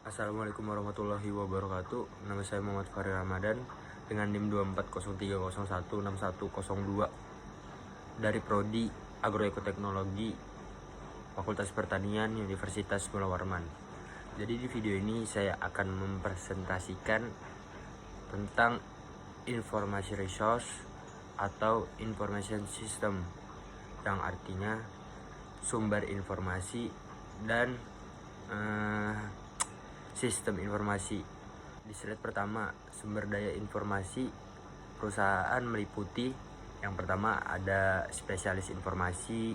Assalamualaikum warahmatullahi wabarakatuh. Nama saya Muhammad Fahri Ramadan dengan NIM 2403016102 dari Prodi Agroekoteknologi Fakultas Pertanian Universitas Mula Warman. Jadi di video ini saya akan mempresentasikan tentang informasi resource atau information system, yang artinya sumber informasi dan sistem informasi. Di slide pertama, sumber daya informasi perusahaan meliputi yang pertama ada spesialis informasi,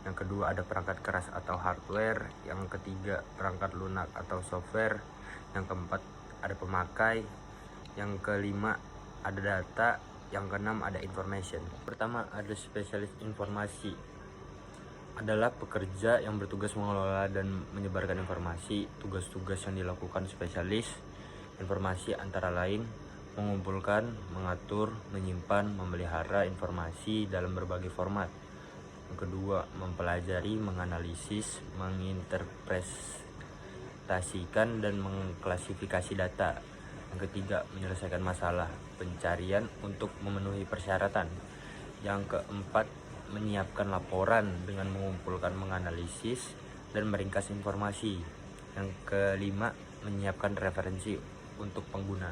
yang kedua ada perangkat keras atau hardware, yang ketiga perangkat lunak atau software, yang keempat ada pemakai, yang kelima ada data, yang keenam ada information. Pertama ada spesialis informasi, adalah pekerja yang bertugas mengelola dan menyebarkan informasi. Tugas-tugas yang dilakukan spesialis informasi antara lain mengumpulkan, mengatur, menyimpan, memelihara informasi dalam berbagai format. Yang kedua, mempelajari, menganalisis, menginterpretasikan dan mengklasifikasi data. Yang ketiga, menyelesaikan masalah pencarian untuk memenuhi persyaratan. Yang keempat, menyiapkan laporan dengan mengumpulkan, menganalisis, dan meringkas informasi. Yang kelima, menyiapkan referensi untuk pengguna.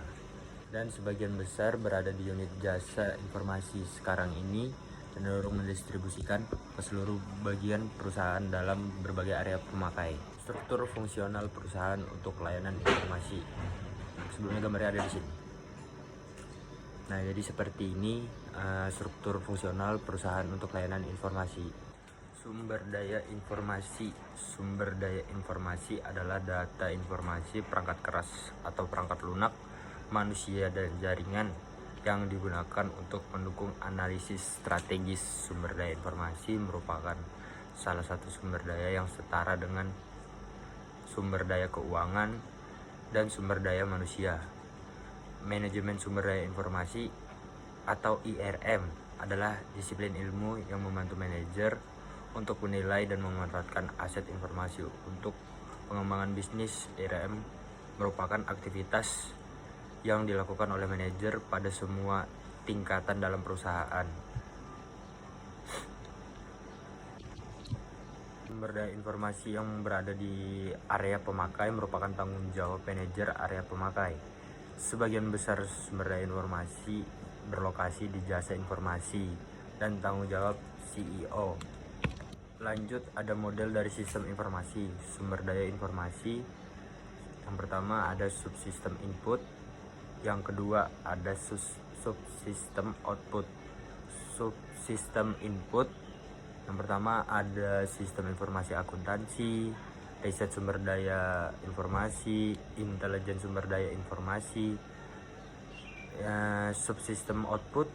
Dan sebagian besar berada di unit jasa informasi sekarang ini, cenderung mendistribusikan ke seluruh bagian perusahaan dalam berbagai area pemakai. Struktur fungsional perusahaan untuk layanan informasi. Sebelumnya gambarnya ada di sini. Nah, jadi seperti ini struktur fungsional perusahaan untuk layanan informasi. Sumber daya informasi adalah data informasi, perangkat keras atau perangkat lunak, manusia dan jaringan yang digunakan untuk mendukung analisis strategis. Sumber daya informasi merupakan salah satu sumber daya yang setara dengan sumber daya keuangan dan sumber daya manusia. Manajemen sumber daya informasi atau IRM adalah disiplin ilmu yang membantu manajer untuk menilai dan memanfaatkan aset informasi untuk pengembangan bisnis. IRM merupakan aktivitas yang dilakukan oleh manajer pada semua tingkatan dalam perusahaan. Sumber daya informasi yang berada di area pemakai merupakan tanggung jawab manajer area pemakai. Sebagian besar sumber daya informasi berlokasi di jasa informasi dan tanggung jawab CEO. Lanjut, ada model dari sistem informasi. Sumber daya informasi yang pertama ada subsistem input, yang kedua ada subsistem output. Subsistem input yang pertama ada sistem informasi akuntansi, riset sumber daya informasi, intelijen sumber daya informasi. Subsistem output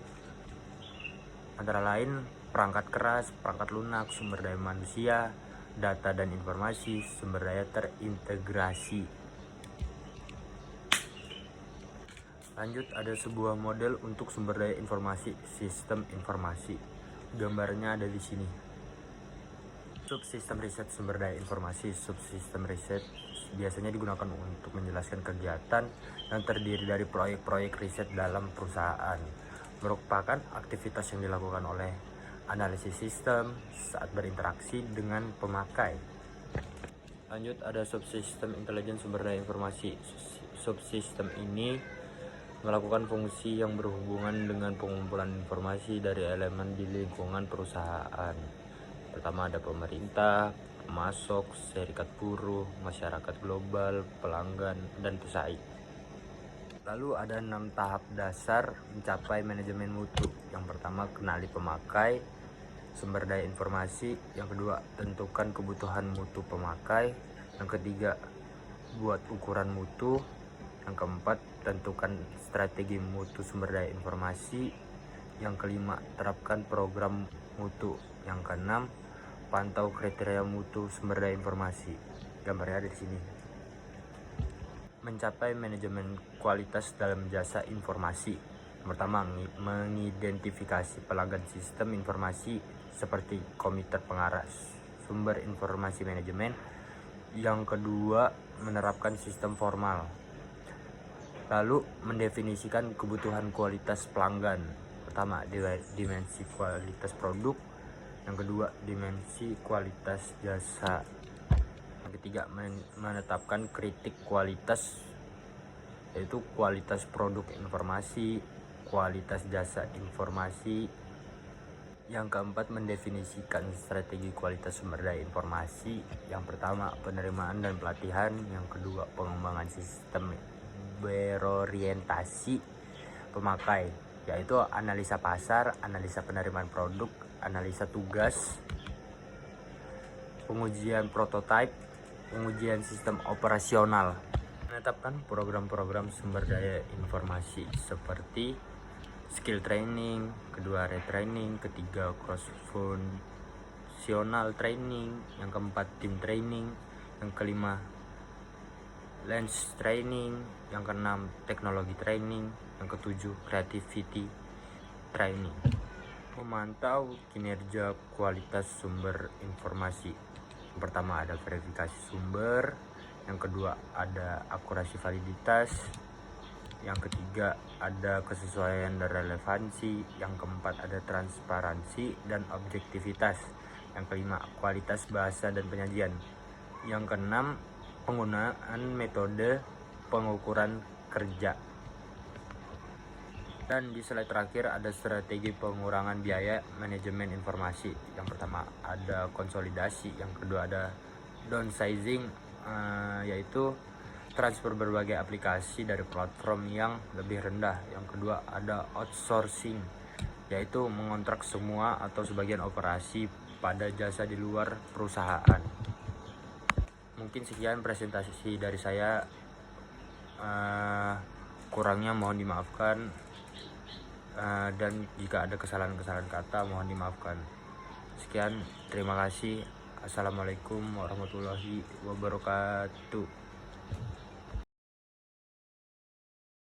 antara lain perangkat keras, perangkat lunak, sumber daya manusia, data dan informasi, sumber daya terintegrasi. Lanjut, ada sebuah model untuk sumber daya informasi, sistem informasi. Gambarnya ada di sini. Subsistem riset sumber daya informasi. Subsistem riset biasanya digunakan untuk menjelaskan kegiatan yang terdiri dari proyek-proyek riset dalam perusahaan. Merupakan aktivitas yang dilakukan oleh analisis sistem saat berinteraksi dengan pemakai. Lanjut, ada subsistem intelijen sumber daya informasi. Subsistem ini melakukan fungsi yang berhubungan dengan pengumpulan informasi dari elemen di lingkungan perusahaan. Pertama ada pemerintah, pemasok, serikat buruh, masyarakat global, pelanggan, dan pesaing. Lalu ada 6 tahap dasar mencapai manajemen mutu. Yang pertama, kenali pemakai, sumber daya informasi. Yang kedua, tentukan kebutuhan mutu pemakai. Yang ketiga, buat ukuran mutu. Yang keempat, tentukan strategi mutu sumber daya informasi. Yang kelima, terapkan program mutu. Yang keenam, pantau kriteria mutu sumber daya informasi. Gambarnya ada di sini. Mencapai manajemen kualitas dalam jasa informasi. Yang pertama, mengidentifikasi pelanggan sistem informasi seperti komputer pengarah sumber informasi manajemen. Yang kedua, menerapkan sistem formal. Lalu mendefinisikan kebutuhan kualitas pelanggan. Pertama, dimensi kualitas produk. Yang kedua, dimensi kualitas jasa. Yang ketiga, menetapkan kritik kualitas, yaitu kualitas produk informasi, kualitas jasa informasi. Yang keempat, mendefinisikan strategi kualitas sumber daya informasi. Yang pertama, penerimaan dan pelatihan. Yang kedua, pengembangan sistem berorientasi pemakai, yaitu analisa pasar, analisa penerimaan produk, analisa tugas, pengujian prototipe, pengujian sistem operasional. Menetapkan program-program sumber daya informasi seperti skill training, kedua retraining, ketiga cross functional training, yang keempat team training, yang kelima lens training, yang keenam teknologi training, yang ketujuh creativity training. Memantau kinerja kualitas sumber informasi. Yang pertama ada verifikasi sumber, yang kedua ada akurasi validitas, yang ketiga ada kesesuaian dan relevansi, yang keempat ada transparansi dan objektivitas, yang kelima kualitas bahasa dan penyajian, yang keenam penggunaan metode pengukuran kerja. Dan di slide terakhir ada strategi pengurangan biaya manajemen informasi. Yang pertama ada konsolidasi, yang kedua ada downsizing, yaitu transfer berbagai aplikasi dari platform yang lebih rendah. Yang kedua ada outsourcing, yaitu mengontrak semua atau sebagian operasi pada jasa di luar perusahaan. Mungkin sekian presentasi dari saya, kurangnya mohon dimaafkan, dan jika ada kesalahan-kesalahan kata mohon dimaafkan. Sekian, terima kasih. Assalamualaikum warahmatullahi wabarakatuh.